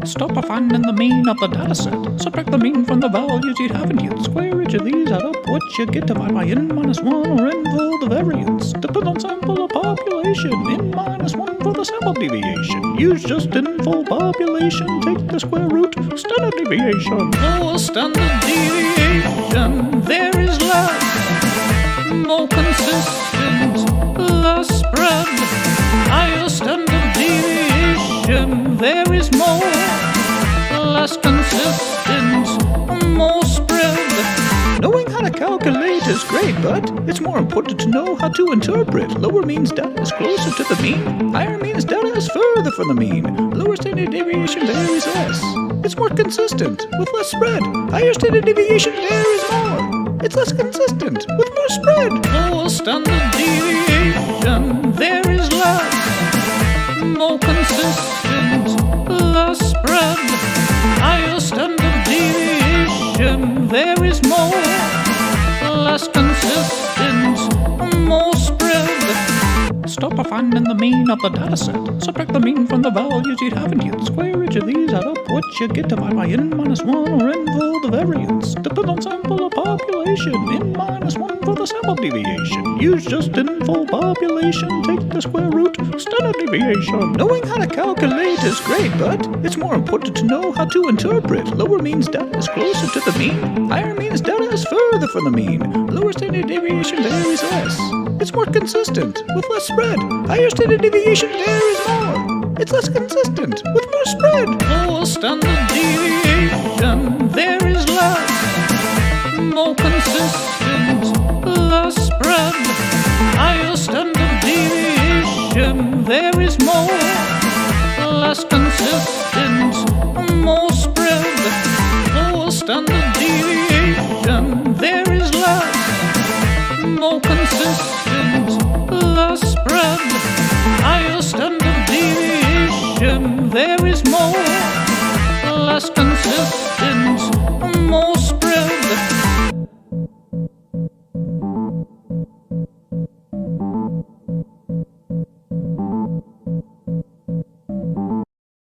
Stop by finding the mean of the dataset. Subtract the mean from the values you haven't yet. Square each of these, add up what you get. Divide by n minus 1 or n for the variance. Depend on sample or population. N minus 1 for the sample deviation. Use just n for population. Take the square root. Standard deviation. Lower standard deviation. There is less. More consistent. Less spread. Higher standard deviation. There is more. Less consistent. More spread. Knowing how to calculate is great, but it's more important to know how to interpret. Lower means data is closer to the mean. Higher means data is further from the mean. Lower standard deviation varies less. It's more consistent with less spread. Higher standard deviation varies more. It's less consistent with more spread. Lower standard deviation, there is less. More consistent, less spread. Higher standard deviation, there is more. Less consistent, more spread. Stop by finding the mean of the dataset. Subtract the mean from the values you haven't yet. Square each of these, add up what you get. Divide by n minus 1 or n for the variance. Depend on sample or population. N minus 1 for the sample deviation. Use just n for population. Take the square root. Standard deviation. Knowing how to calculate is great, but it's more important to know how to interpret. Lower means data is closer to the mean. Higher means data is further from the mean. Lower standard deviation varies less. It's more consistent with less spread. Higher standard deviation varies more. It's less consistent with more spread. Lower standard deviation, there is less. More consistent, less spread. Higher standard deviation, there is more. Less consistent, more spread. Lower standard deviation, there is less. More consistent, less spread. Higher standard deviation, there is more. Less consistent.